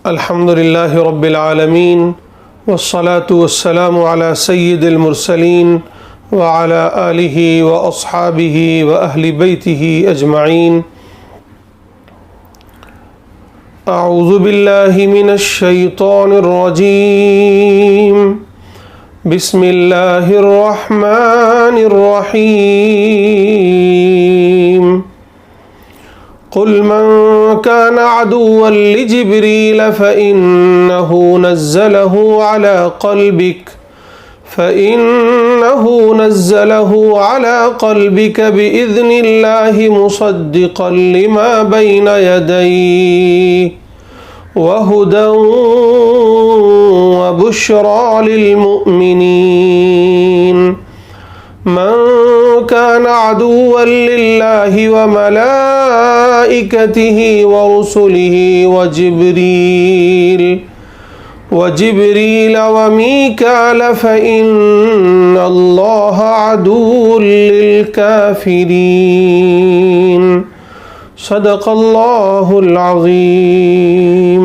الحمد لله رب العالمين والصلاة والسلام على سيد المرسلين وعلى آله وأصحابه وأهل بيته أجمعين. أعوذ بالله من الشيطان الرجيم. بسم الله الرحمن الرحيم. قل من كان عدوا لجبريل فإنه نزله على قلبك بإذن الله مصدقا لما بين يديه وهدى وبشرى للمؤمنين. من كان عدوا لله وملائكته ورسله وجبريل وميكال فإن الله عدو للكافرين. صدق اللہ العظیم.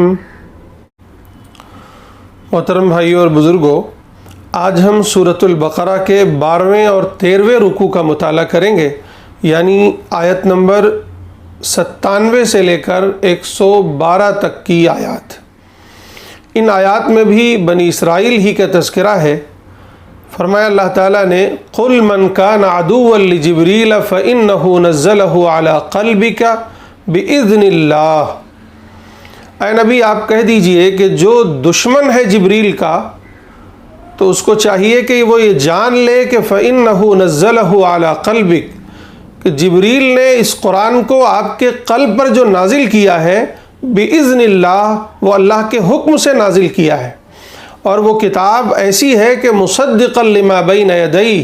محترم بھائیوں اور بزرگوں، آج ہم سورۃ البقرہ کے 12ویں اور 13ویں رکوع کا مطالعہ کریں گے، یعنی آیت نمبر 97 سے لے کر 112 تک کی آیات. ان آیات میں بھی بنی اسرائیل ہی کا تذکرہ ہے. فرمایا اللہ تعالیٰ نے قل من کان عدوا لجبریل فإنہ نزلہ علی قلبک بإذن اللہ. اے نبی آپ کہہ دیجئے کہ جو دشمن ہے جبریل کا تو اس کو چاہیے کہ وہ یہ جان لے کہ فإنہ نزلہ علی قلبک، کہ جبریل نے اس قرآن کو آپ کے قلب پر جو نازل کیا ہے بإذن اللہ، وہ اللہ کے حکم سے نازل کیا ہے، اور وہ کتاب ایسی ہے کہ مصدقا لما بین یدیہ،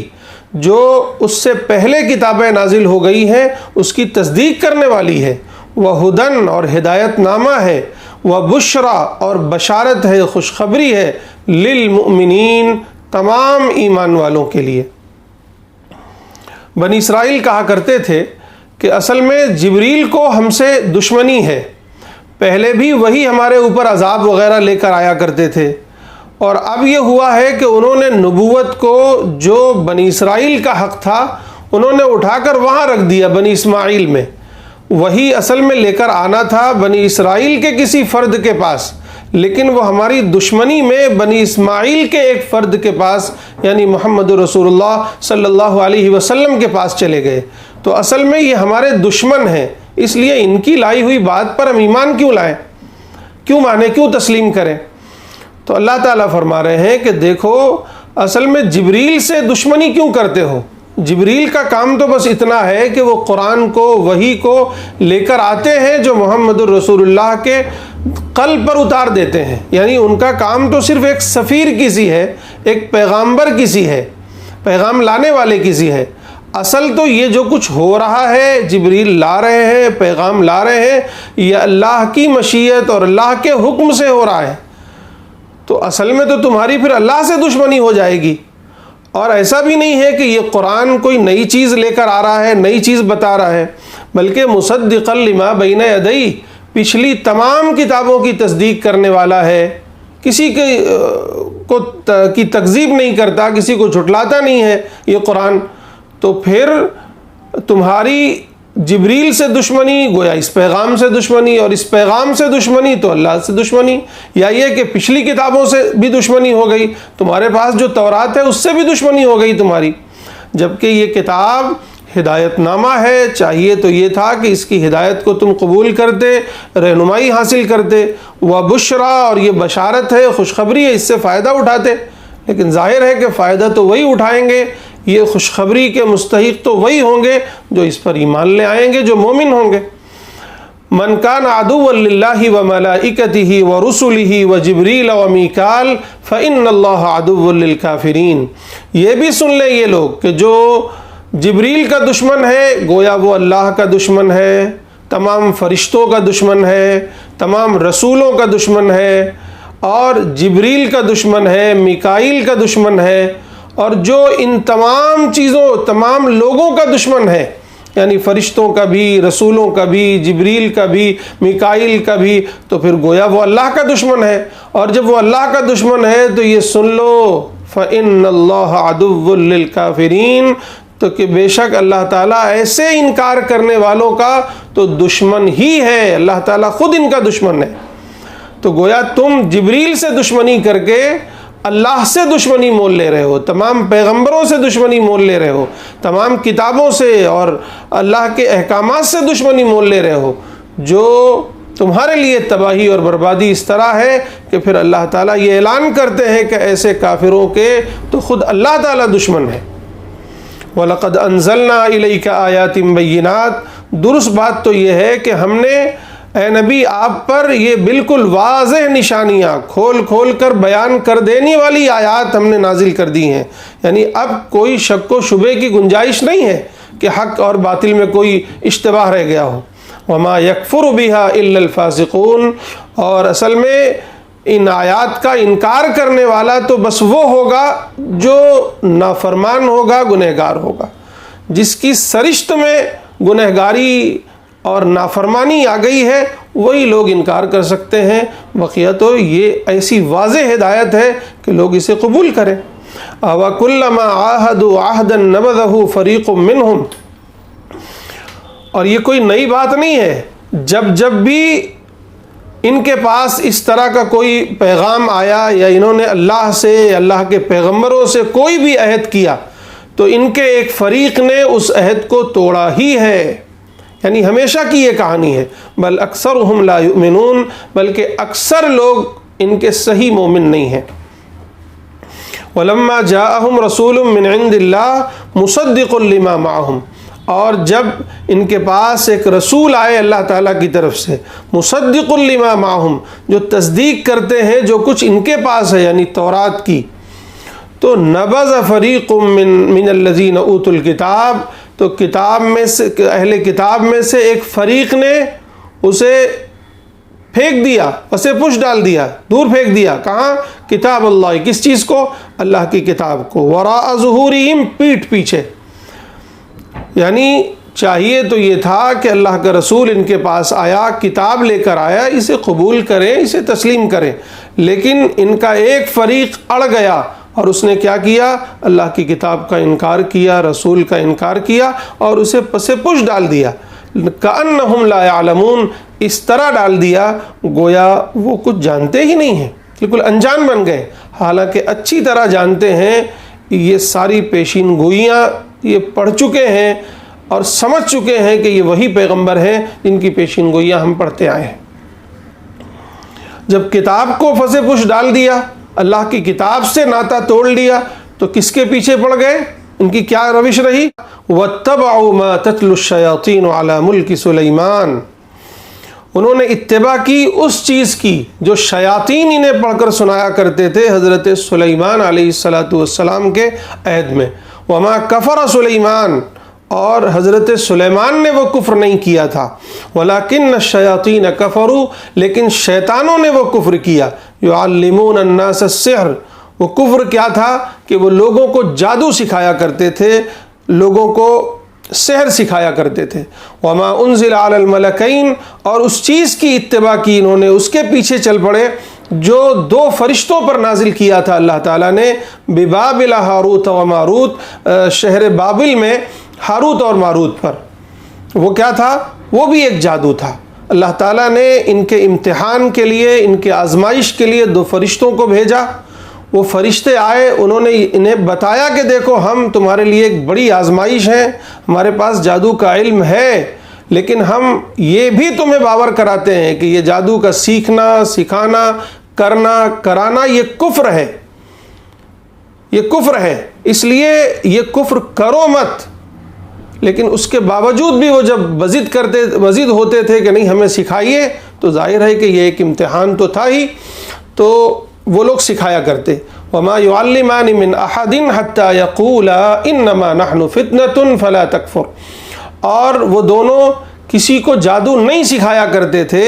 جو اس سے پہلے کتابیں نازل ہو گئی ہیں اس کی تصدیق کرنے والی ہے، وہدن اور ہدایت نامہ ہے، وبشرا اور بشارت ہے، خوشخبری ہے، للمؤمنین تمام ایمان والوں کے لیے. بنی اسرائیل کہا کرتے تھے کہ اصل میں جبریل کو ہم سے دشمنی ہے، پہلے بھی وہی ہمارے اوپر عذاب وغیرہ لے کر آیا کرتے تھے، اور اب یہ ہوا ہے کہ انہوں نے نبوت کو جو بنی اسرائیل کا حق تھا انہوں نے اٹھا کر وہاں رکھ دیا بنی اسماعیل میں. وہی اصل میں لے کر آنا تھا بنی اسرائیل کے کسی فرد کے پاس، لیکن وہ ہماری دشمنی میں بنی اسماعیل کے ایک فرد کے پاس یعنی محمد رسول اللہ صلی اللہ علیہ وسلم کے پاس چلے گئے. تو اصل میں یہ ہمارے دشمن ہیں، اس لیے ان کی لائی ہوئی بات پر ہم ایمان کیوں لائیں، کیوں مانیں، کیوں تسلیم کریں؟ تو اللہ تعالیٰ فرما رہے ہیں کہ دیکھو اصل میں جبریل سے دشمنی کیوں کرتے ہو؟ جبریل کا کام تو بس اتنا ہے کہ وہ قرآن کو، وحی کو لے کر آتے ہیں جو محمد الرسول اللہ کے قلب پر اتار دیتے ہیں، یعنی ان کا کام تو صرف ایک سفیر کی سی ہے، ایک پیغامبر کی سی ہے، پیغام لانے والے کی سی ہے. اصل تو یہ جو کچھ ہو رہا ہے، جبریل لا رہے ہیں، پیغام لا رہے ہیں، یہ اللہ کی مشیت اور اللہ کے حکم سے ہو رہا ہے. تو اصل میں تو تمہاری پھر اللہ سے دشمنی ہو جائے گی. اور ایسا بھی نہیں ہے کہ یہ قرآن کوئی نئی چیز لے کر آ رہا ہے، نئی چیز بتا رہا ہے، بلکہ مصدقا لما بین یدیہ، پچھلی تمام کتابوں کی تصدیق کرنے والا ہے، کسی کی تکذیب نہیں کرتا، کسی کو جھٹلاتا نہیں ہے یہ قرآن. تو پھر تمہاری جبریل سے دشمنی گویا اس پیغام سے دشمنی، اور اس پیغام سے دشمنی تو اللہ سے دشمنی، یا یہ کہ پچھلی کتابوں سے بھی دشمنی ہو گئی، تمہارے پاس جو تورات ہے اس سے بھی دشمنی ہو گئی تمہاری، جبکہ یہ کتاب ہدایت نامہ ہے. چاہیے تو یہ تھا کہ اس کی ہدایت کو تم قبول کرتے، رہنمائی حاصل کرتے، وبشرا اور یہ بشارت ہے، خوشخبری ہے، اس سے فائدہ اٹھاتے. لیکن ظاہر ہے کہ فائدہ تو وہی اٹھائیں گے، یہ خوشخبری کے مستحق تو وہی ہوں گے جو اس پر ایمان لے آئیں گے، جو مومن ہوں گے. من کان عدوا للہ وملائکتہ ورسلہ وجبریل ومیکال فإن اللہ عدو للکافرین. یہ بھی سن لیں یہ لوگ کہ جو جبریل کا دشمن ہے گویا وہ اللہ کا دشمن ہے، تمام فرشتوں کا دشمن ہے، تمام رسولوں کا دشمن ہے، اور جبریل کا دشمن ہے، میکائیل کا دشمن ہے، اور جو ان تمام چیزوں، تمام لوگوں کا دشمن ہے، یعنی فرشتوں کا بھی، رسولوں کا بھی، جبریل کا بھی، میکائیل کا بھی، تو پھر گویا وہ اللہ کا دشمن ہے۔ اور جب وہ اللہ کا دشمن ہے تو یہ سن لو فَإِنَّ اللَّهَ عَدُوٌّ لِّلْكَافِرِينَ، تو کہ بے شک اللہ تعالیٰ ایسے انکار کرنے والوں کا تو دشمن ہی ہے، اللہ تعالیٰ خود ان کا دشمن ہے۔ تو گویا تم جبریل سے دشمنی کر کے اللہ سے دشمنی مول لے رہے ہو، تمام پیغمبروں سے دشمنی مول لے رہے ہو، تمام کتابوں سے اور اللہ کے احکامات سے دشمنی مول لے رہے ہو، جو تمہارے لیے تباہی اور بربادی اس طرح ہے کہ پھر اللہ تعالیٰ یہ اعلان کرتے ہیں کہ ایسے کافروں کے تو خود اللہ تعالیٰ دشمن ہے۔ وَلَقَدْ أَنزَلْنَا إِلَيْكَ آيَاتٍ بَيِّنَاتٍ، درست بات تو یہ ہے کہ ہم نے اے نبی آپ پر یہ بالکل واضح نشانیاں کھول کھول کر بیان کر دینے والی آیات ہم نے نازل کر دی ہیں، یعنی اب کوئی شک و شبے کی گنجائش نہیں ہے کہ حق اور باطل میں کوئی اشتباہ رہ گیا ہو۔ وَمَا يَكْفُرُ بِهَا إِلَّا الْفَاسِقُونَ، اور اصل میں ان آیات کا انکار کرنے والا تو بس وہ ہوگا جو نافرمان ہوگا، گنہگار ہوگا، جس کی سرشت میں گنہگاری اور نافرمانی آ گئی ہے وہی لوگ انکار کر سکتے ہیں، بقیہ تو یہ ایسی واضح ہدایت ہے کہ لوگ اسے قبول کریں۔ وَكُلَّمَا عَاهَدُوا عَهْدًا نَبَذَهُ فَرِيقٌ مِّنْهُمْ، اور یہ کوئی نئی بات نہیں ہے، جب بھی ان کے پاس اس طرح کا کوئی پیغام آیا یا انہوں نے اللہ سے، اللہ کے پیغمبروں سے کوئی بھی عہد کیا تو ان کے ایک فریق نے اس عہد کو توڑا ہی ہے، یعنی ہمیشہ کی یہ کہانی ہے۔ بل اکثرهم لا یؤمنون، بلکہ اکثر لوگ ان کے صحیح مومن نہیں ہیں۔ وَلَمَّا جَاءَهُمْ رَسُولٌ مِّنْ عِنْدِ اللَّهِ مُصَدِّقٌ لِّمَا مَعَهُمْ، اور جب ان کے پاس ایک رسول آئے اللہ تعالیٰ کی طرف سے، مُصَدِّقٌ لِّمَا مَعَهُمْ، جو تصدیق کرتے ہیں جو کچھ ان کے پاس ہے، یعنی تورات کی، تو نبذ فریق من الذین اوتوا الکتاب، تو کتاب میں سے، اہل کتاب میں سے ایک فریق نے اسے پھینک دیا، اسے پش ڈال دیا، دور پھینک دیا۔ کہاں؟ کتاب اللہ، کس چیز کو؟ اللہ کی کتاب کو، وراء ظہورہم، پیٹھ پیچھے، یعنی چاہیے تو یہ تھا کہ اللہ کا رسول ان کے پاس آیا، کتاب لے کر آیا، اسے قبول کریں، اسے تسلیم کریں، لیکن ان کا ایک فریق اڑ گیا اور اس نے کیا کیا؟ اللہ کی کتاب کا انکار کیا، رسول کا انکار کیا اور اسے پس پش ڈال دیا۔ کأنہم لا یعلمون، اس طرح ڈال دیا گویا وہ کچھ جانتے ہی نہیں ہیں، بالکل انجان بن گئے، حالانکہ اچھی طرح جانتے ہیں، یہ ساری پیشین گوئیاں یہ پڑھ چکے ہیں اور سمجھ چکے ہیں کہ یہ وہی پیغمبر ہیں جن کی پیشین گوئیاں ہم پڑھتے آئے ہیں۔ جب کتاب کو پس پش ڈال دیا، اللہ کی کتاب سے ناتا توڑ لیا، تو کس کے پیچھے پڑ گئے؟ ان کی کیا روش رہی؟ وَاتَّبَعُوا مَا تَتْلُو الشَّيَاطِينُ عَلَى مُلْكِ سُلَيْمَانَ، انہوں نے اتباع کی اس چیز کی جو شیاطین انہیں پڑھ کر سنایا کرتے تھے حضرت سلیمان علیہ السلام کے عہد میں۔ وَمَا كَفَرَ سُلَيْمَانَ، اور حضرت سلیمان نے وہ کفر نہیں کیا تھا، وَلَكِنَّ الشَّيَاطِينَ كَفَرُوا، لیکن شیطانوں نے وہ کفر کیا، يُعَلِّمُونَ النَّاسَ السِّحْرَ، وہ کفر کیا تھا کہ وہ لوگوں کو جادو سکھایا کرتے تھے، لوگوں کو سحر سکھایا کرتے تھے۔ وَمَا أُنزِلَ عَلَى الْمَلَكَيْنِ، اور اس چیز کی اتباع کی انہوں نے، اس کے پیچھے چل پڑے جو دو فرشتوں پر نازل کیا تھا اللہ تعالیٰ نے، بِبَابِلَ ہاروت و ماروت، شہر بابل میں ہاروت اور ماروت پر۔ وہ کیا تھا؟ وہ بھی ایک جادو تھا۔ اللہ تعالیٰ نے ان کے امتحان کے لیے، ان کے آزمائش کے لیے دو فرشتوں کو بھیجا، وہ فرشتے آئے، انہوں نے انہیں بتایا کہ دیکھو ہم تمہارے لیے ایک بڑی آزمائش ہیں، ہمارے پاس جادو کا علم ہے، لیکن ہم یہ بھی تمہیں باور کراتے ہیں کہ یہ جادو کا سیکھنا، سکھانا، کرنا، کرانا یہ کفر ہے، یہ کفر ہے، اس لیے یہ کفر کرو مت۔ لیکن اس کے باوجود بھی وہ جب وزید ہوتے تھے کہ نہیں ہمیں سکھائیے، تو ظاہر ہے کہ یہ ایک امتحان تو تھا ہی، تو وہ لوگ سکھایا کرتے۔ وَمَا يُعَلِّمَانِ مِنْ أَحَدٍ حَتَّى يَقُولَا إِنَّمَا نَحْنُ فِتْنَةٌ فَلَا تَكْفُرْ، اور وہ دونوں کسی کو جادو نہیں سکھایا کرتے تھے،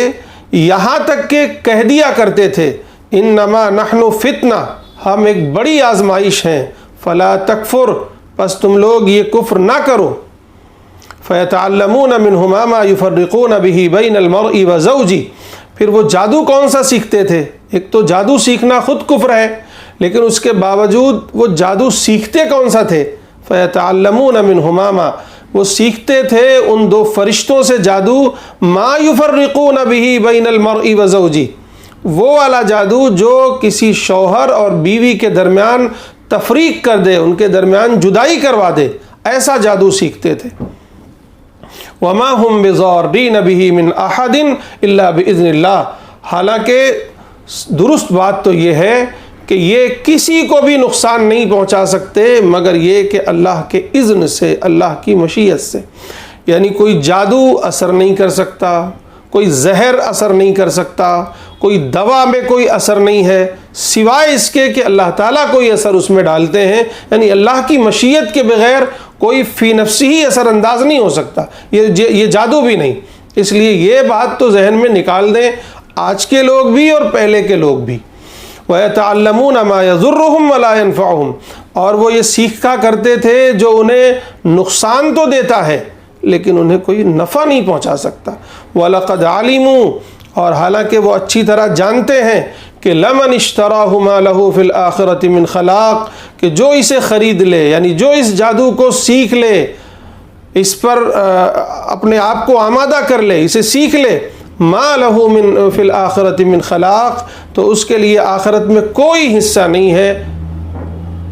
یہاں تک کہ کہہ دیا کرتے تھے إِنَّمَا نَحْنُ فِتْنَةٌ، ہم ایک بڑی آزمائش ہیں، فَلَا تَكْفُرْ، پس تم لوگ یہ کفر نہ کرو۔ فَيَتَعَلَّمُونَ مِنْهُمَا مَا يُفَرِّقُونَ بِهِ بَيْنَ الْمَرْءِ وَزَوْجِهِ۔ پھر وہ جادو کون سا سیکھتے تھے؟ ایک تو جادو سیکھنا خود کفر ہے، لیکن اس کے باوجود وہ جادو سیکھتے کون سا تھے؟ فَيَتَعَلَّمُونَ مِنْهُمَا مَا، وہ سیکھتے تھے ان دو فرشتوں سے جادو، مَا يُفَرِّقُونَ بِهِ بَيْنَ الْمَرْءِ وَزَوْجِهِ، وہ والا جادو جو کسی شوہر اور بیوی کے درمیان تفریق کر دے، ان کے درمیان جدائی کروا دے، ایسا جادو سیکھتے تھے۔ وَمَا هُمْ بِضَارِّينَ بِهِ مِنْ أَحَدٍ إِلَّا بِإِذْنِ اللَّهِ، حالانکہ درست بات تو یہ ہے کہ یہ کسی کو بھی نقصان نہیں پہنچا سکتے مگر یہ کہ اللہ کے اذن سے، اللہ کی مشیت سے۔ یعنی کوئی جادو اثر نہیں کر سکتا، کوئی زہر اثر نہیں کر سکتا، کوئی دوا میں کوئی اثر نہیں ہے، سوائے اس کے کہ اللہ تعالیٰ کوئی اثر اس میں ڈالتے ہیں۔ یعنی اللہ کی مشیت کے بغیر کوئی فی نفسی ہی اثر انداز نہیں ہو سکتا، یہ جادو بھی نہیں۔ اس لیے یہ بات تو ذہن میں نکال دیں، آج کے لوگ بھی اور پہلے کے لوگ بھی۔ وَيَتَعَلَّمُونَ مَا يَضُرُّهُمْ وَلَا يَنفَعُهُمْ، اور وہ یہ سیکھا کرتے تھے جو انہیں نقصان تو دیتا ہے لیکن انہیں کوئی نفع نہیں پہنچا سکتا۔ وَلَقَدْ عَلِمُوا، اور حالانکہ وہ اچھی طرح جانتے ہیں کہ لَمَنِ اشْتَرَاهُ مَا لَهُ فِي الْآخِرَةِ مِنْ خَلَاقٍ، کہ جو اسے خرید لے، یعنی جو اس جادو کو سیکھ لے، اس پر اپنے آپ کو آمادہ کر لے، اسے سیکھ لے، مَا لَهُ مِنْ فِي الْآخِرَةِ مِنْ خَلَاقٍ، تو اس کے لیے آخرت میں کوئی حصہ نہیں ہے۔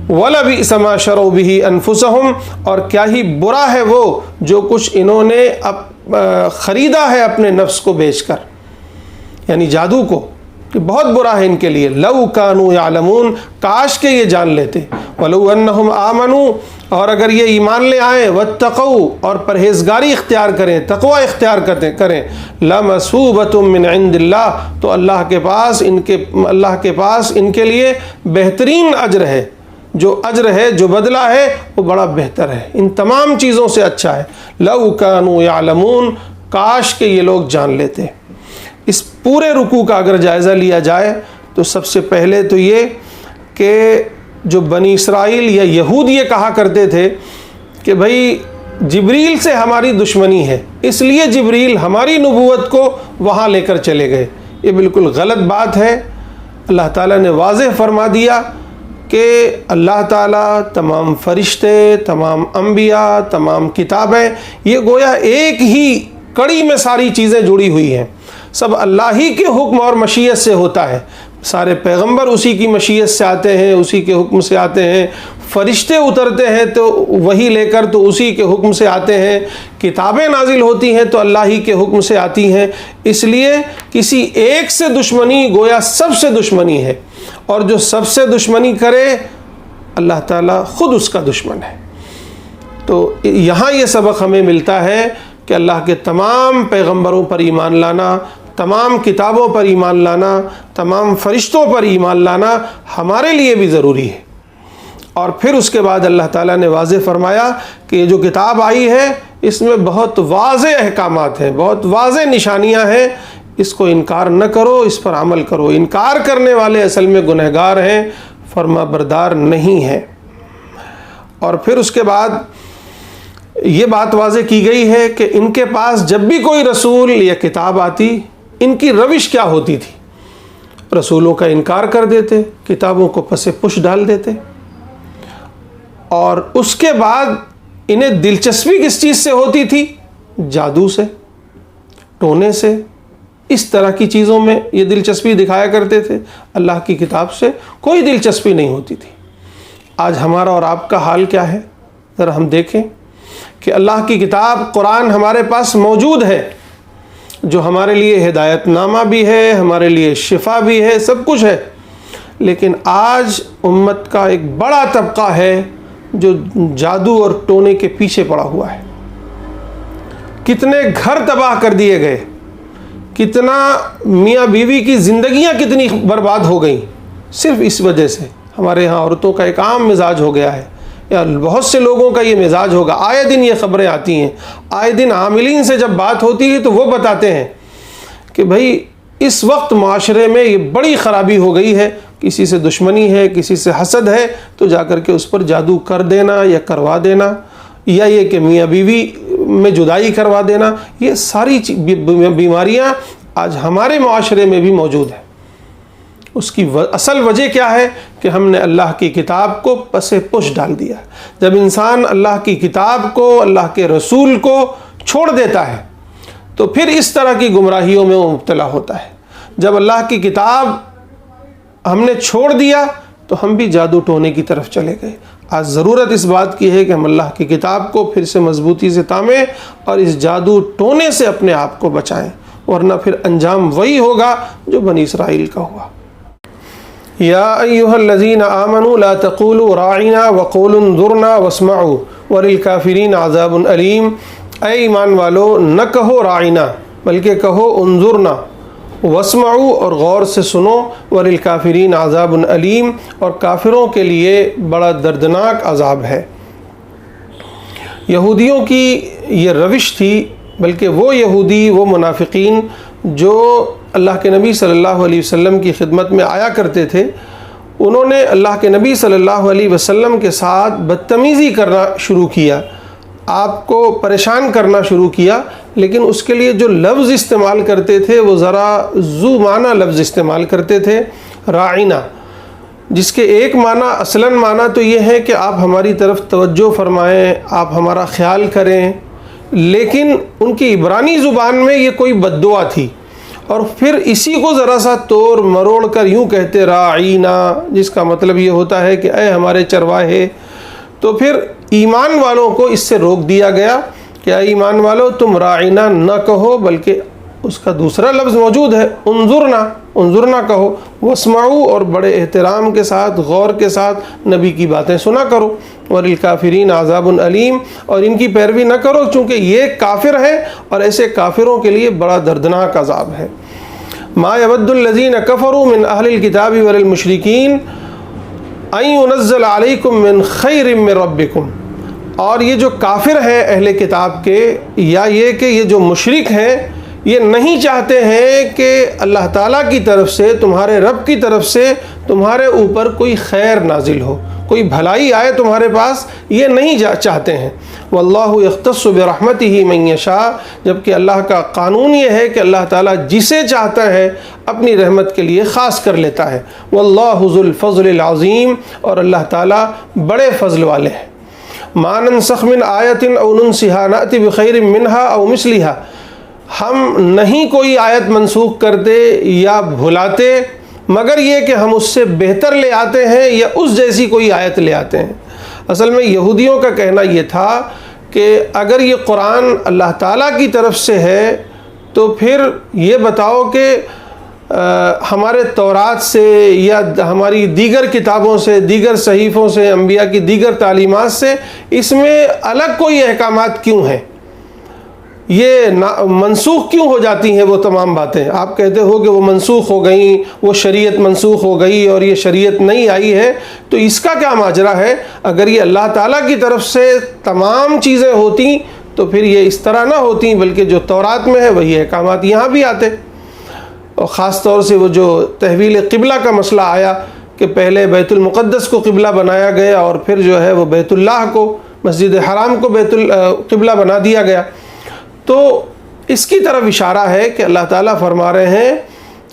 وَلَبِئْسَ مَا شَرَوْا بِهِ أَنفُسَهُمْ، اور کیا ہی برا ہے وہ جو کچھ انہوں نے خریدا ہے اپنے نفس کو بیچ کر، یعنی جادو کو، کہ بہت برا ہے ان کے لیے۔ لَوْ كَانُوا يَعْلَمُونَ، کاش کہ یہ جان لیتے۔ وَلَوْ أَنَّهُمْ آمَنُوا، اور اگر یہ ایمان لے آئیں، وَاتَّقَوْا، اور پرہیزگاری اختیار کریں، تقوی اختیار کریں، لَمَثُوبَةٌ مِّنْ عِنْدِ اللَّهِ، تو اللہ کے پاس ان کے لیے بہترین اجر ہے، جو اجر ہے، جو بدلہ ہے وہ بڑا بہتر ہے، ان تمام چیزوں سے اچھا ہے۔ لَوْ كَانُوا يَعْلَمُونَ، کاش کہ یہ لوگ جان لیتے۔ اس پورے رکوع کا اگر جائزہ لیا جائے تو سب سے پہلے تو یہ کہ جو بنی اسرائیل یا یہود یہ کہا کرتے تھے کہ بھائی جبریل سے ہماری دشمنی ہے، اس لیے جبریل ہماری نبوت کو وہاں لے کر چلے گئے، یہ بالکل غلط بات ہے۔ اللہ تعالیٰ نے واضح فرما دیا کہ اللہ تعالیٰ، تمام فرشتے، تمام انبیاء، تمام کتابیں، یہ گویا ایک ہی کڑی میں ساری چیزیں جڑی ہوئی ہیں، سب اللہ ہی کے حکم اور مشیت سے ہوتا ہے۔ سارے پیغمبر اسی کی مشیت سے آتے ہیں، اسی کے حکم سے آتے ہیں، فرشتے اترتے ہیں تو وہی لے کر تو اسی کے حکم سے آتے ہیں، کتابیں نازل ہوتی ہیں تو اللہ ہی کے حکم سے آتی ہیں۔ اس لیے کسی ایک سے دشمنی گویا سب سے دشمنی ہے، اور جو سب سے دشمنی کرے اللہ تعالیٰ خود اس کا دشمن ہے۔ تو یہاں یہ سبق ہمیں ملتا ہے کہ اللہ کے تمام پیغمبروں پر ایمان لانا، تمام کتابوں پر ایمان لانا، تمام فرشتوں پر ایمان لانا ہمارے لیے بھی ضروری ہے۔ اور پھر اس کے بعد اللہ تعالیٰ نے واضح فرمایا کہ یہ جو کتاب آئی ہے اس میں بہت واضح احکامات ہیں، بہت واضح نشانیاں ہیں، اس کو انکار نہ کرو، اس پر عمل کرو۔ انکار کرنے والے اصل میں گنہگار ہیں، فرما بردار نہیں ہیں۔ اور پھر اس کے بعد یہ بات واضح کی گئی ہے کہ ان کے پاس جب بھی کوئی رسول یا کتاب آتی، ان کی روش کیا ہوتی تھی؟ رسولوں کا انکار کر دیتے، کتابوں کو پس پش ڈال دیتے، اور اس کے بعد انہیں دلچسپی کس چیز سے ہوتی تھی؟ جادو سے، ٹونے سے، اس طرح کی چیزوں میں یہ دلچسپی دکھایا کرتے تھے۔ اللہ کی کتاب سے کوئی دلچسپی نہیں ہوتی تھی۔ آج ہمارا اور آپ کا حال کیا ہے؟ ذرا ہم دیکھیں کہ اللہ کی کتاب قرآن ہمارے پاس موجود ہے، جو ہمارے لیے ہدایت نامہ بھی ہے، ہمارے لیے شفا بھی ہے، سب کچھ ہے، لیکن آج امت کا ایک بڑا طبقہ ہے جو جادو اور ٹونے کے پیچھے پڑا ہوا ہے۔ کتنے گھر تباہ کر دیے گئے، کتنا میاں بیوی کی زندگیاں کتنی برباد ہو گئیں صرف اس وجہ سے۔ ہمارے ہاں عورتوں کا ایک عام مزاج ہو گیا ہے، یا بہت سے لوگوں کا یہ مزاج ہوگا، آئے دن یہ خبریں آتی ہیں، آئے دن عاملین سے جب بات ہوتی ہے تو وہ بتاتے ہیں کہ بھائی اس وقت معاشرے میں یہ بڑی خرابی ہو گئی ہے، کسی سے دشمنی ہے، کسی سے حسد ہے تو جا کر کے اس پر جادو کر دینا یا کروا دینا، یا یہ کہ میاں بیوی میں جدائی کروا دینا، یہ ساری بیماریاں آج ہمارے معاشرے میں بھی موجود ہیں۔ اس کی اصل وجہ کیا ہے کہ ہم نے اللہ کی کتاب کو پس پش ڈال دیا۔ جب انسان اللہ کی کتاب کو، اللہ کے رسول کو چھوڑ دیتا ہے تو پھر اس طرح کی گمراہیوں میں وہ مبتلا ہوتا ہے۔ جب اللہ کی کتاب ہم نے چھوڑ دیا تو ہم بھی جادو ٹونے کی طرف چلے گئے۔ آج ضرورت اس بات کی ہے کہ ہم اللہ کی کتاب کو پھر سے مضبوطی سے تھامیں اور اس جادو ٹونے سے اپنے آپ کو بچائیں، ورنہ پھر انجام وہی ہوگا جو بنی اسرائیل کا ہوا۔ یا ایھا الذین آمنوا لا تقولوا راعنا وقولوا انظرنا واسمعوا وللکافرین عذاب علیم۔ اے ایمان والو، نہ کہو راعنا بلکہ کہو انظرنا واسمعوا، اور غور سے سنو، وللکافرین عذاب علیم، اور کافروں کے لیے بڑا دردناک عذاب ہے۔ یہودیوں کی یہ روش تھی، بلکہ وہ یہودی، وہ منافقین جو اللہ کے نبی صلی اللہ علیہ وسلم کی خدمت میں آیا کرتے تھے، انہوں نے اللہ کے نبی صلی اللہ علیہ وسلم کے ساتھ بدتمیزی کرنا شروع کیا، آپ کو پریشان کرنا شروع کیا، لیکن اس کے لیے جو لفظ استعمال کرتے تھے وہ ذرا ذو معنی لفظ استعمال کرتے تھے، راعنا، جس کے ایک معنی، اصلاً معنی تو یہ ہے کہ آپ ہماری طرف توجہ فرمائیں، آپ ہمارا خیال کریں، لیکن ان کی عبرانی زبان میں یہ کوئی بد دعا تھی، اور پھر اسی کو ذرا سا توڑ مروڑ کر یوں کہتے راعینا، جس کا مطلب یہ ہوتا ہے کہ اے ہمارے چرواہے۔ تو پھر ایمان والوں کو اس سے روک دیا گیا کہ اے ایمان والو، تم راعینا نہ کہو، بلکہ اس کا دوسرا لفظ موجود ہے انظرنا، انظرنا کہو، واسمعوا، اور بڑے احترام کے ساتھ، غور کے ساتھ نبی کی باتیں سنا کرو، وللکافرین عذاب علیم، اور ان کی پیروی نہ کرو چونکہ یہ کافر ہیں اور ایسے کافروں کے لیے بڑا دردناک عذاب ہے۔ ما یود الذین کفروا من اہل الکتاب والمشرکین ان ینزل علیکم من خیر من ربکم، اور یہ جو کافر ہیں اہل کتاب کے، یا یہ کہ یہ جو مشرک ہیں، یہ نہیں چاہتے ہیں کہ اللہ تعالیٰ کی طرف سے، تمہارے رب کی طرف سے تمہارے اوپر کوئی خیر نازل ہو، کوئی بھلائی آئے تمہارے پاس، یہ نہیں چاہتے ہیں۔ واللہ یختص برحمتہ من یشاء، جبکہ اللہ کا قانون یہ ہے کہ اللہ تعالیٰ جسے چاہتا ہے اپنی رحمت کے لیے خاص کر لیتا ہے۔ واللہ ذو الفضل العظیم، اور اللہ تعالیٰ بڑے فضل والے ہیں۔ ما ننسخ من آیت او ننسها نأتی بخیر منہا او مثلہا، ہم نہیں کوئی آیت منسوخ کرتے یا بھلاتے مگر یہ کہ ہم اس سے بہتر لے آتے ہیں یا اس جیسی کوئی آیت لے آتے ہیں۔ اصل میں یہودیوں کا کہنا یہ تھا کہ اگر یہ قرآن اللہ تعالیٰ کی طرف سے ہے تو پھر یہ بتاؤ کہ ہمارے تورات سے یا ہماری دیگر کتابوں سے، دیگر صحیفوں سے، انبیاء کی دیگر تعلیمات سے اس میں الگ کوئی احکامات کیوں ہیں، یہ منسوخ کیوں ہو جاتی ہیں وہ تمام باتیں؟ آپ کہتے ہو کہ وہ منسوخ ہو گئیں، وہ شریعت منسوخ ہو گئی اور یہ شریعت نہیں آئی ہے، تو اس کا کیا ماجرا ہے؟ اگر یہ اللہ تعالیٰ کی طرف سے تمام چیزیں ہوتی تو پھر یہ اس طرح نہ ہوتی، بلکہ جو تورات میں ہے وہی احکامات یہاں بھی آتے۔ اور خاص طور سے وہ جو تحویل قبلہ کا مسئلہ آیا کہ پہلے بیت المقدس کو قبلہ بنایا گیا اور پھر جو ہے وہ بیت اللہ کو، مسجد حرام کو بیت القبلہ بنا دیا گیا، تو اس کی طرف اشارہ ہے کہ اللہ تعالیٰ فرما رہے ہیں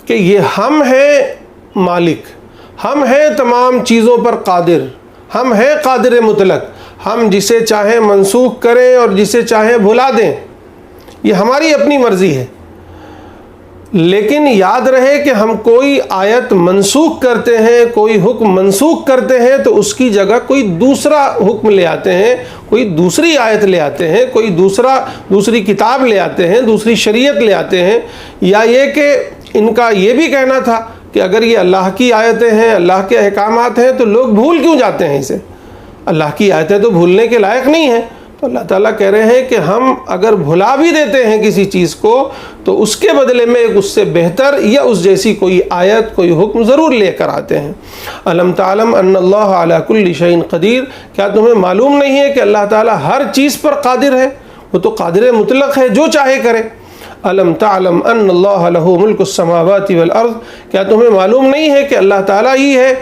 کہ یہ ہم ہیں مالک، ہم ہیں تمام چیزوں پر قادر، ہم ہیں قادر مطلق، ہم جسے چاہیں منسوخ کریں اور جسے چاہیں بھلا دیں، یہ ہماری اپنی مرضی ہے۔ لیکن یاد رہے کہ ہم کوئی آیت منسوخ کرتے ہیں، کوئی حکم منسوخ کرتے ہیں تو اس کی جگہ کوئی دوسرا حکم لے آتے ہیں، کوئی دوسری آیت لے آتے ہیں، کوئی دوسری کتاب لے آتے ہیں، دوسری شریعت لے آتے ہیں۔ یا یہ کہ ان کا یہ بھی کہنا تھا کہ اگر یہ اللہ کی آیتیں ہیں، اللہ کے احکامات ہیں تو لوگ بھول کیوں جاتے ہیں اسے؟ اللہ کی آیتیں تو بھولنے کے لائق نہیں ہیں۔ تو اللہ تعالیٰ کہہ رہے ہیں کہ ہم اگر بھلا بھی دیتے ہیں کسی چیز کو تو اس کے بدلے میں اس سے بہتر یا اس جیسی کوئی آیت، کوئی حکم ضرور لے کر آتے ہیں۔ الم تعلم ان اللہ علی کل شیء قدیر، کیا تمہیں معلوم نہیں ہے کہ اللہ تعالیٰ ہر چیز پر قادر ہے؟ وہ تو قادر مطلق ہے، جو چاہے کرے۔ الم تعلم ان اللہ لہ ملک السماوات والارض، کیا تمہیں معلوم نہیں ہے کہ اللہ تعالیٰ ہی ہے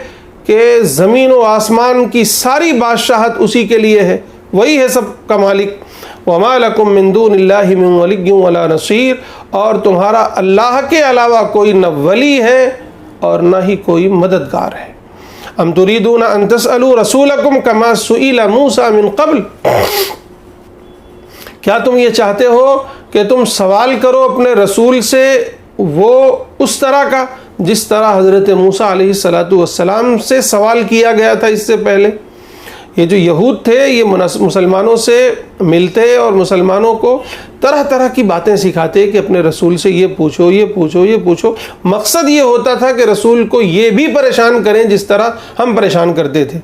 کہ زمین و آسمان کی ساری بادشاہت اسی کے لیے ہے، وہی ہے سب کا مالک۔ وما لکم من دون اللہ من ولی ولا نصیر، اور تمہارا اللہ کے علاوہ کوئی نہ ولی ہے اور نہ ہی کوئی مددگار ہے۔ ام تريدون ان تسألوا رسولکم کما سئل موسیٰ من قبل، کیا تم یہ چاہتے ہو کہ تم سوال کرو اپنے رسول سے وہ اس طرح کا جس طرح حضرت موسیٰ علیہ السلام سے سوال کیا گیا تھا اس سے پہلے؟ یہ جو یہود تھے یہ مسلمانوں سے ملتے اور مسلمانوں کو طرح طرح کی باتیں سکھاتے کہ اپنے رسول سے یہ پوچھو یہ پوچھو یہ پوچھو۔ مقصد یہ ہوتا تھا کہ رسول کو یہ بھی پریشان کریں جس طرح ہم پریشان کرتے تھے۔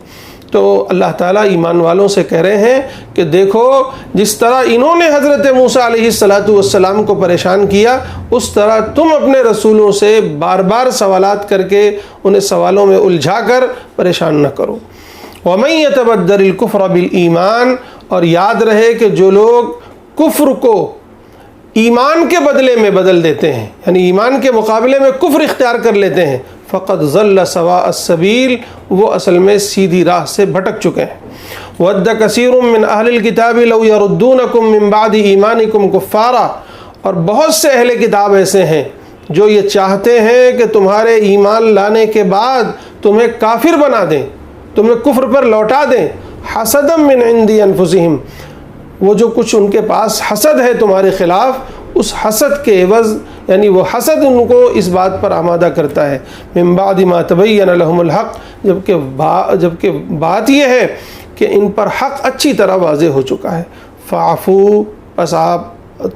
تو اللہ تعالیٰ ایمان والوں سے کہہ رہے ہیں کہ دیکھو جس طرح انہوں نے حضرت موسیٰ علیہ السلام کو پریشان کیا، اس طرح تم اپنے رسولوں سے بار بار سوالات کر کے انہیں سوالوں میں الجھا کر پریشان نہ کرو۔ وَمَن يَتَبَدَّلِ الْكُفْرَ بِالْإِيمَانِ، اور یاد رہے کہ جو لوگ کفر کو ایمان کے بدلے میں بدل دیتے ہیں، یعنی ایمان کے مقابلے میں کفر اختیار کر لیتے ہیں، فقط ضل سواء السبیل، وہ اصل میں سیدھی راہ سے بھٹک چکے ہیں۔ وَدَّ كَثِيرٌ مِّنْ أَهْلِ الْكِتَابِ لَوْ يَرُدُّونَكُم مِّن بَعْدِ إِيمَانِكُمْ كُفَّارًا، اور بہت سے اہل کتاب ایسے ہیں جو یہ چاہتے ہیں کہ تمہارے ایمان لانے کے بعد تمہیں کافر بنا دیں، تمہیں کفر پر لوٹا دیں، حسدا من عند انفسہم، وہ جو کچھ ان کے پاس حسد ہے تمہارے خلاف، اس حسد کے عوض یعنی وہ حسد ان کو اس بات پر آمادہ کرتا ہے، من بعد ما تبین لهم الحق، جبکہ بات یہ ہے کہ ان پر حق اچھی طرح واضح ہو چکا ہے۔ فاعفو، بس آپ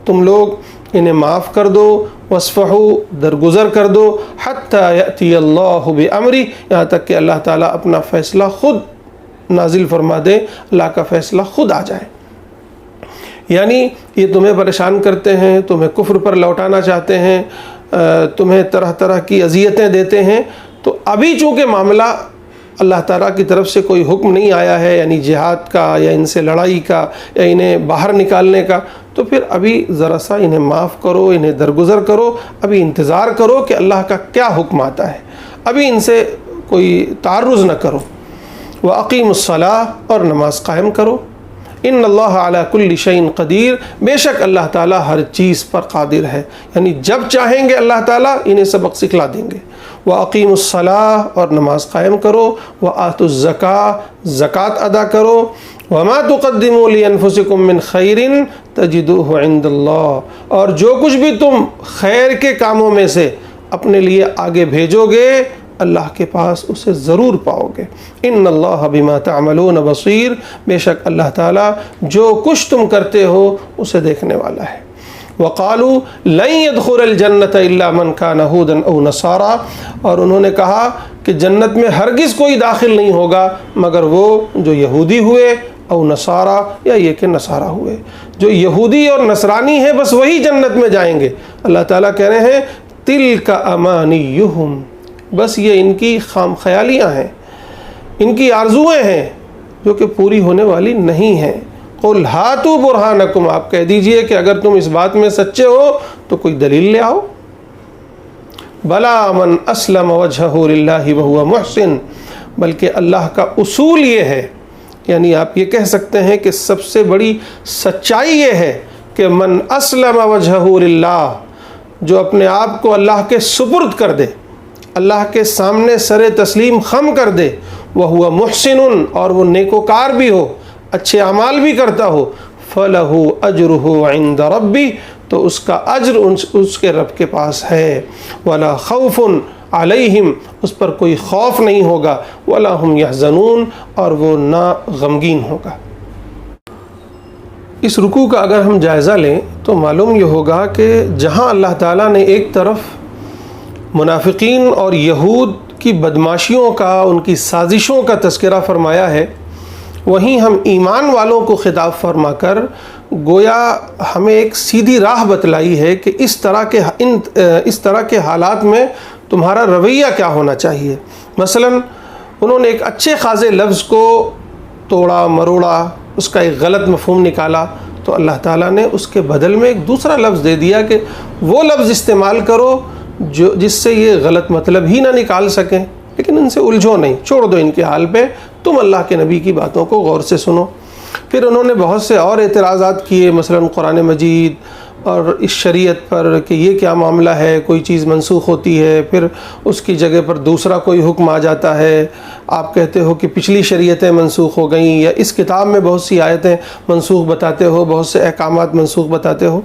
تم لوگ انہیں معاف کر دو، واصفحوا، درگزر کر دو، حتی یأتی اللہ بامری، یہاں تک کہ اللہ تعالیٰ اپنا فیصلہ خود نازل فرما دے، اللہ کا فیصلہ خود آ جائے۔ یعنی یہ تمہیں پریشان کرتے ہیں، تمہیں کفر پر لوٹانا چاہتے ہیں، تمہیں طرح طرح کی اذیتیں دیتے ہیں، تو ابھی چونکہ معاملہ اللہ تعالیٰ کی طرف سے کوئی حکم نہیں آیا ہے، یعنی جہاد کا یا ان سے لڑائی کا یا انہیں باہر نکالنے کا، تو پھر ابھی ذرا سا انہیں معاف کرو، انہیں درگزر کرو، ابھی انتظار کرو کہ اللہ کا کیا حکم آتا ہے، ابھی ان سے کوئی تعرض نہ کرو۔ وَأَقِیمُوا الصَّلَاةَ، اور نماز قائم کرو۔ ان اللہ علی کل شیء قدیر، بے شک اللہ تعالیٰ ہر چیز پر قادر ہے، یعنی جب چاہیں گے اللہ تعالیٰ انہیں سبق سکھلا دیں گے۔ وَأَقِیمُوا الصَّلَاةَ، اور نماز قائم کرو۔ وَآتُوا الزَّکَاةَ، زکوٰۃ ادا کرو۔ وَمَا تُقَدِّمُوا لِأَنفُسِکُم مِّن خَیْرٍ تَجِدُوهُ عِندَ اللَّهِ، اور جو کچھ بھی تم خیر کے کاموں میں سے اپنے لیے آگے بھیجو گے اللہ کے پاس اسے ضرور پاؤ گے۔ ان اللہ بما تعملون بصیر، بے شک اللہ تعالیٰ جو کچھ تم کرتے ہو اسے دیکھنے والا ہے۔ وقالوا لن يدخل الجنة الا من كان هودا او نصارى، اور انہوں نے کہا کہ جنت میں ہرگز کوئی داخل نہیں ہوگا مگر وہ جو یہودی ہوئے، او نصارا، یا یہ کہ نصارہ ہوئے، جو یہودی اور نصرانی ہیں بس وہی جنت میں جائیں گے۔ اللہ تعالیٰ کہہ رہے ہیں تلک امانیہم، بس یہ ان کی خام خیالیاں ہیں، ان کی آرزویں ہیں جو کہ پوری ہونے والی نہیں ہیں۔ قل ہاتوا برہانکم، آپ کہہ دیجئے کہ اگر تم اس بات میں سچے ہو تو کوئی دلیل لے آؤ۔ بلا من اسلم وجہہ للہ وہو محسن، بلکہ اللہ کا اصول یہ ہے، یعنی آپ یہ کہہ سکتے ہیں کہ سب سے بڑی سچائی یہ ہے کہ من اسلم وجہہ للہ، جو اپنے آپ کو اللہ کے سپرد کر دے، اللہ کے سامنے سر تسلیم خم کر دے، وہو محسن، اور وہ نیکوکار بھی ہو، اچھے اعمال بھی کرتا ہو، فَلَهُ أَجْرُهُ عِنْدَ رَبِّهِ، تو اس کا اجر اس کے رب کے پاس ہے۔ وَلَا خَوْفٌ عَلَيْهِمْ، اس پر کوئی خوف نہیں ہوگا، وَلَا هُمْ يَحْزَنُونَ، اور وہ نہ غمگین ہوگا۔ اس رکوع کا اگر ہم جائزہ لیں تو معلوم یہ ہوگا کہ جہاں اللہ تعالیٰ نے ایک طرف منافقین اور یہود کی بدماشیوں کا، ان کی سازشوں کا تذکرہ فرمایا ہے، وہیں ہم ایمان والوں کو خطاب فرما کر گویا ہمیں ایک سیدھی راہ بتلائی ہے کہ اس طرح کے حالات میں تمہارا رویہ کیا ہونا چاہیے۔ مثلا انہوں نے ایک اچھے خاصے لفظ کو توڑا مروڑا، اس کا ایک غلط مفہوم نکالا، تو اللہ تعالیٰ نے اس کے بدل میں ایک دوسرا لفظ دے دیا کہ وہ لفظ استعمال کرو جس سے یہ غلط مطلب ہی نہ نکال سکیں، لیکن ان سے الجھو نہیں، چھوڑ دو ان کے حال پہ، تم اللہ کے نبی کی باتوں کو غور سے سنو۔ پھر انہوں نے بہت سے اور اعتراضات کیے، مثلا قرآن مجید اور اس شریعت پر کہ یہ کیا معاملہ ہے، کوئی چیز منسوخ ہوتی ہے پھر اس کی جگہ پر دوسرا کوئی حکم آ جاتا ہے، آپ کہتے ہو کہ پچھلی شریعتیں منسوخ ہو گئیں، یا اس کتاب میں بہت سی آیتیں منسوخ بتاتے ہو، بہت سے احکامات منسوخ بتاتے ہو،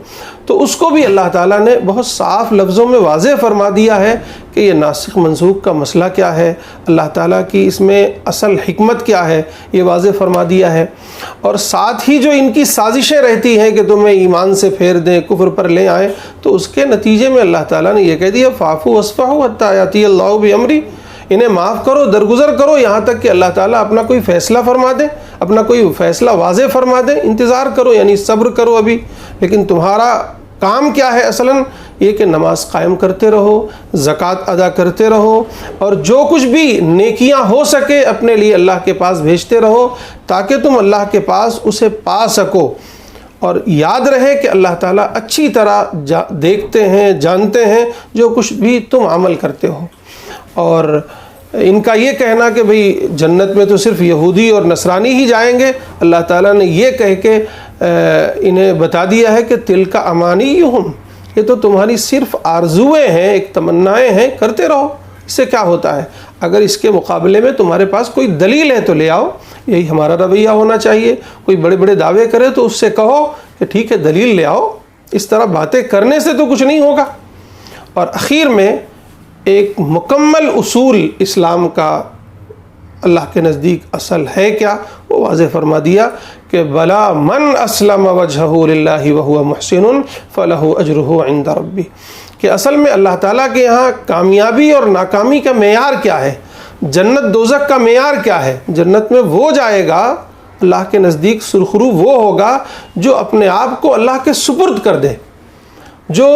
تو اس کو بھی اللہ تعالیٰ نے بہت صاف لفظوں میں واضح فرما دیا ہے کہ یہ ناسخ منسوخ کا مسئلہ کیا ہے، اللہ تعالیٰ کی اس میں اصل حکمت کیا ہے، یہ واضح فرما دیا ہے۔ اور ساتھ ہی جو ان کی سازشیں رہتی ہیں کہ تمہیں ایمان سے پھیر دیں، کفر پر لے آئیں، تو اس کے نتیجے میں اللہ تعالیٰ نے یہ کہہ دیا فاعفوا واصفحوا حتی یأتی اللہ بامرہ، انہیں معاف کرو، درگزر کرو یہاں تک کہ اللہ تعالیٰ اپنا کوئی فیصلہ فرما دے، اپنا کوئی فیصلہ واضح فرما دے، انتظار کرو یعنی صبر کرو ابھی۔ لیکن تمہارا کام کیا ہے اصلاً؟ یہ کہ نماز قائم کرتے رہو، زکوٰۃ ادا کرتے رہو، اور جو کچھ بھی نیکیاں ہو سکے اپنے لیے اللہ کے پاس بھیجتے رہو تاکہ تم اللہ کے پاس اسے پا سکو۔ اور یاد رہے کہ اللہ تعالیٰ اچھی طرح دیکھتے ہیں، جانتے ہیں جو کچھ بھی تم عمل کرتے ہو۔ اور ان کا یہ کہنا کہ بھئی جنت میں تو صرف یہودی اور نصرانی ہی جائیں گے، اللہ تعالیٰ نے یہ کہہ کے انہیں بتا دیا ہے کہ تلک امانیہم، یہ تو تمہاری صرف آرزویں ہیں، ایک تمنائیں ہیں، کرتے رہو، اس سے کیا ہوتا ہے؟ اگر اس کے مقابلے میں تمہارے پاس کوئی دلیل ہے تو لے آؤ، یہی ہمارا رویہ ہونا چاہیے۔ کوئی بڑے بڑے دعوے کرے تو اس سے کہو کہ ٹھیک ہے دلیل لے آؤ، اس طرح باتیں کرنے سے تو کچھ نہیں ہوگا۔ اور اخیر میں ایک مکمل اصول اسلام کا اللہ کے نزدیک اصل ہے کیا، وہ واضح فرما دیا کہ بلا من اسلم وجہہ للہ وہو محسن فلہ اجرہ عند ربہ، کہ اصل میں اللہ تعالیٰ کے یہاں کامیابی اور ناکامی کا معیار کیا ہے، جنت دوزخ کا معیار کیا ہے۔ جنت میں وہ جائے گا اللہ کے نزدیک سرخرو وہ ہوگا جو اپنے آپ کو اللہ کے سپرد کر دے، جو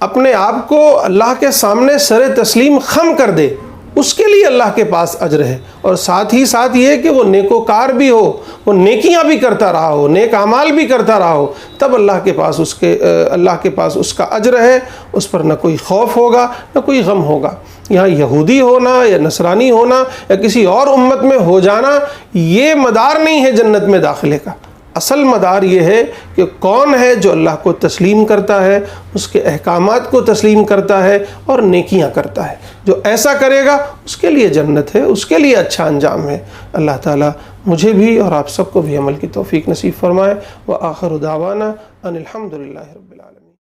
اپنے آپ کو اللہ کے سامنے سر تسلیم خم کر دے، اس کے لیے اللہ کے پاس اجر ہے۔ اور ساتھ ہی ساتھ یہ کہ وہ نیکوکار بھی ہو، وہ نیکیاں بھی کرتا رہا ہو، نیک اعمال بھی کرتا رہا ہو، تب اللہ کے پاس اس کا اجر ہے، اس پر نہ کوئی خوف ہوگا نہ کوئی غم ہوگا۔ یہاں یہودی ہونا یا نصرانی ہونا یا کسی اور امت میں ہو جانا یہ مدار نہیں ہے جنت میں داخلے کا۔ اصل مدار یہ ہے کہ کون ہے جو اللہ کو تسلیم کرتا ہے، اس کے احکامات کو تسلیم کرتا ہے اور نیکیاں کرتا ہے۔ جو ایسا کرے گا اس کے لیے جنت ہے، اس کے لیے اچھا انجام ہے۔ اللہ تعالیٰ مجھے بھی اور آپ سب کو بھی عمل کی توفیق نصیب فرمائے۔ وآخر دعوانا ان الحمد للہ رب العالمین۔